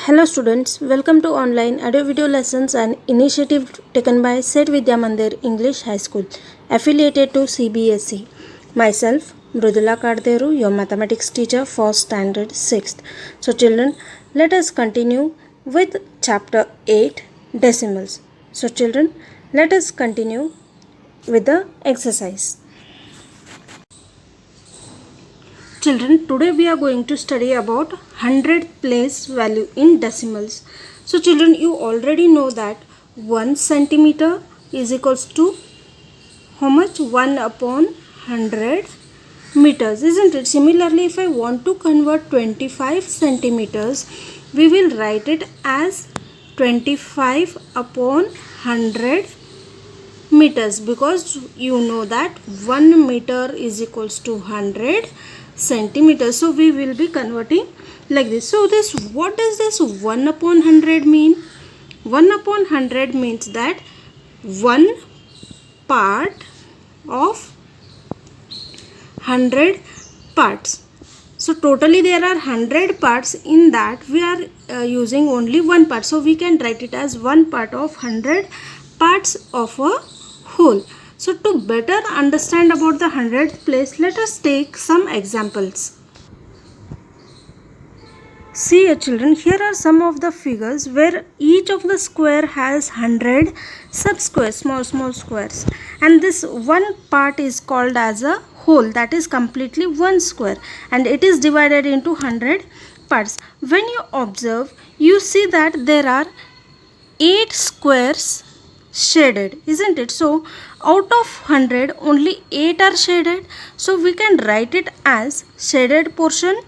Hello students, welcome to online audio video lessons and initiative taken by Set Vidya Mandir English High School affiliated to CBSE. Myself Mrudula Kadderu, your mathematics teacher for standard 6th. So children, let us continue with chapter 8 decimals. So children, let us continue with the exercise. Children, today we are going to study about 100th place value in decimals. So children, you already know that 1 centimeter is equals to how much? 1 upon 100 meters, isn't it? Similarly, if I want to convert 25 centimeters, we will write it as 25 upon 100 meters, because you know that 1 meter is equals to 100 centimeters. So we will be converting like this. So this, what does this 1 upon 100 mean? 1 upon 100 means that 1 part of 100 parts. So totally there are 100 parts. In that we are using only one part, so we can write it as 1 part of 100 parts of a whole. So to better understand about the 100th place, let us take some examples. See children, here are some of the figures where each of the square has 100 sub-squares, small squares, and this one part is called as a whole, that is completely one square, and it is divided into 100 parts. When you observe, you see that there are 8 squares shaded, isn't it? So out of 100 only 8 are shaded, so we can write it as shaded portion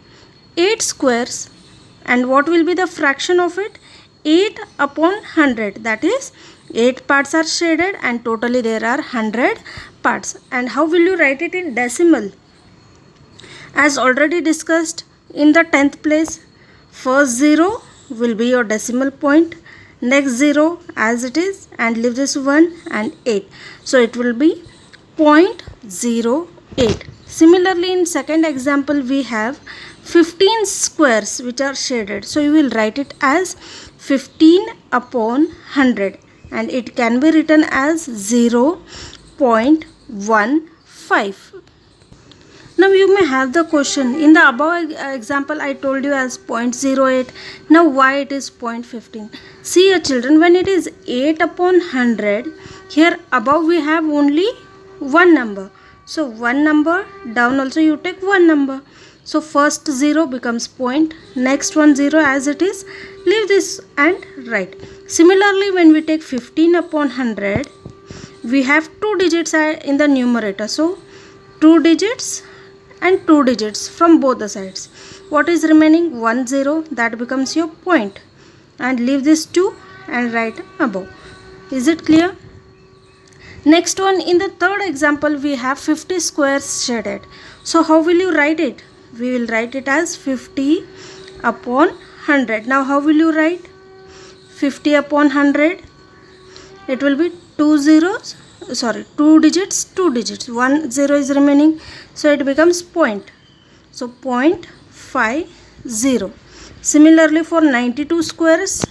8 squares. And what will be the fraction of it? 8 upon 100, that is 8 parts are shaded and totally there are 100 parts. And how will you write it in decimal? As already discussed in the 10th place, first 0 will be your decimal point, next 0 as it is, and leave this 1 and 8. So it will be 0.08. Similarly, in second example, we have 15 squares which are shaded. So you will write it as 15 upon 100, and it can be written as 0.15. Now you may have the question, in the above example I told you as 0.08. Now why it is 0.15? See children, when it is 8 upon 100, here above we have only one number. So one number, down also you take one number. So first 0 becomes point, next one 0 as it is, leave this and write. Similarly, when we take 15 upon 100, we have 2 digits in the numerator. So 2 digits and 2 digits from both the sides. What is remaining? 1 0, that becomes your point, and leave this 2 and write above. Is it clear? Next one, in the third example, we have 50 squares shaded. So how will you write it? We will write it as 50 upon 100. Now how will you write 50 upon 100? It will be 2 digits, 2 digits. 1 0 is remaining, so it becomes point. So 0.50. Similarly, for 92 squares,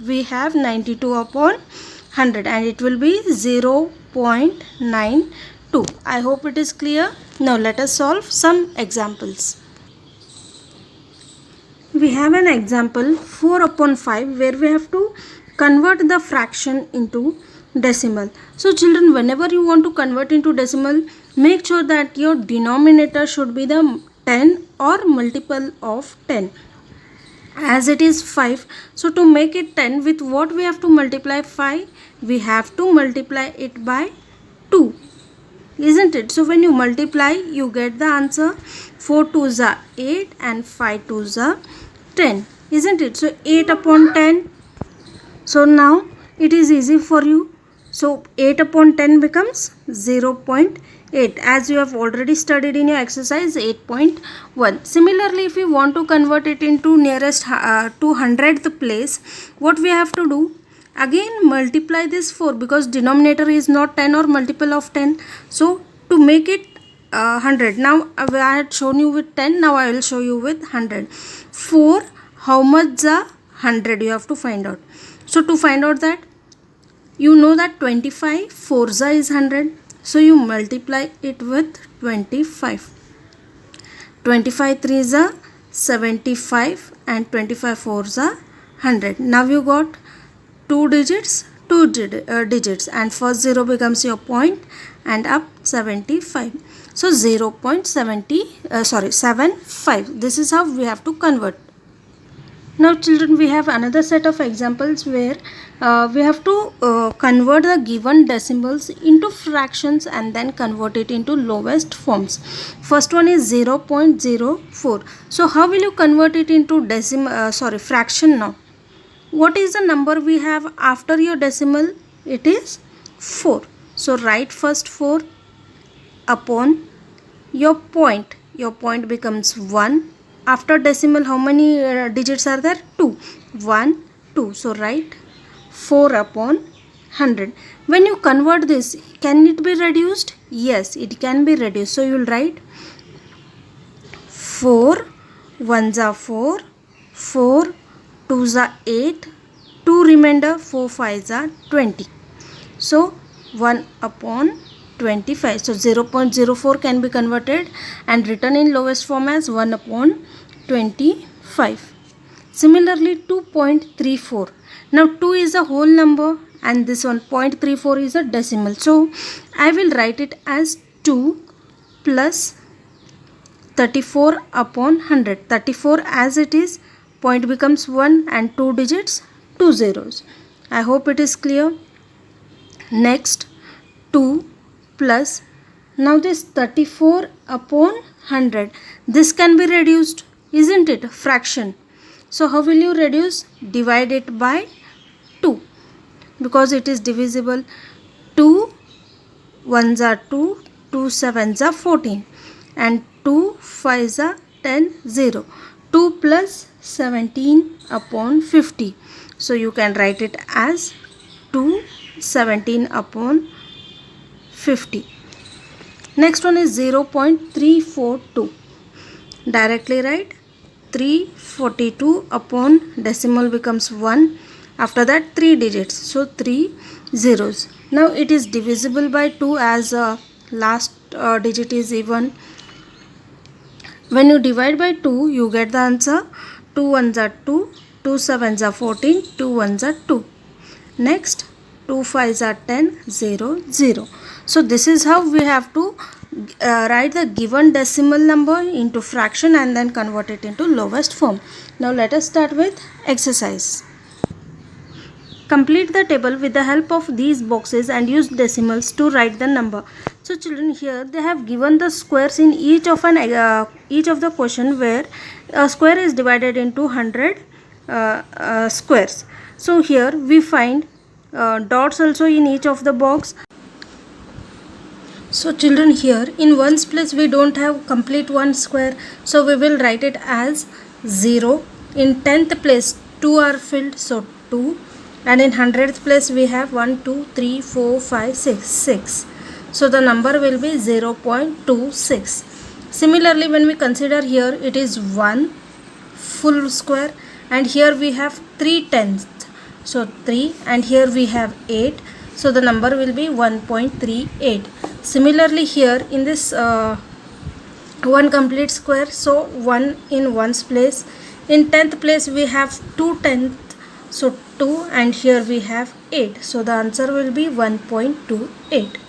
we have 92 upon 100, and it will be 0.92. I hope it is clear. Now let us solve some examples. We have an example 4 upon 5 where we have to convert the fraction into decimal. So children, whenever you want to convert into decimal, make sure that your denominator should be the 10 or multiple of 10. As it is 5, so to make it 10, with what we have to multiply 5? We have to multiply it by 2, isn't it? So when you multiply, you get the answer. 4 2s are 8 and 5 2s are 10, isn't it? So 8 upon 10. So now it is easy for you. So 8 upon 10 becomes 0.8, as you have already studied in your exercise 8.1. Similarly, if you want to convert it into nearest to 100th place, what we have to do? Again multiply this 4, because denominator is not 10 or multiple of 10. So to make it 100, now I had shown you with 10, now I will show you with 100. 4 how much the 100 you have to find out. So to find out that, you know that 25 fours is 100, so you multiply it with 25. 25 threes are 75 and 25 fours are 100. Now you got two digits, digits, and first 0 becomes your point and up 75. So 0.75. This is how we have to convert. Now children, we have another set of examples where we have to convert the given decimals into fractions and then convert it into lowest forms. First one is 0.04. So how will you convert it into fraction now? What is the number we have after your decimal? It is 4. So write first 4 upon your point. Your point becomes 1. After decimal, how many digits are there? 2. 1, 2. So write 4 upon 100. When you convert this, can it be reduced? Yes, it can be reduced. So you will write 4 1s are 4, 4 2s are 8, 2 remainder, 4 5s are 20. So 1 upon 25. So 0.04 can be converted and written in lowest form as 1 upon 25. Similarly 2.34. Now 2 is a whole number and this one 0.34 is a decimal. So I will write it as 2 plus 34 upon 100. 34 as it is, point becomes 1 and 2 digits, 2 zeros. I hope it is clear. Next 2 plus, now this 34 upon 100, this can be reduced, isn't it? Fraction. So how will you reduce? Divide it by 2 because it is divisible. 2 1s are 2, 2 7s are 14 and 2 5s are 10, 0. 2 plus 17 upon 50. So you can write it as 2 17 upon 50. Next one is 0.342. Directly write 342 upon decimal becomes 1. After that 3 digits. So 3 zeros. Now it is divisible by 2 as last digit is even. When you divide by 2, you get the answer. 2 1s are 2, 2 7s are 14, 2 1s are 2. Next 2 5s are 10, 0, 0. So this is how we have to write the given decimal number into fraction and then convert it into lowest form. Now let us start with exercise. Complete the table with the help of these boxes and use decimals to write the number. So children, here they have given the squares in each of the question where a square is divided into 100 squares. So here we find dots also in each of the box. So children, here in ones place we don't have complete one square, so we will write it as 0. In 10th place 2 are filled, so 2, and in 100th place we have 1 2 3 4 5 6. So the number will be 0.26. Similarly, when we consider here, it is 1 full square and here we have 3/10, so 3, and here we have 8, so the number will be 1.38. Similarly, here in this one complete square, so 1 in ones place. In 10th place we have 2/10, so 2, and here we have 8, so the answer will be 1.28.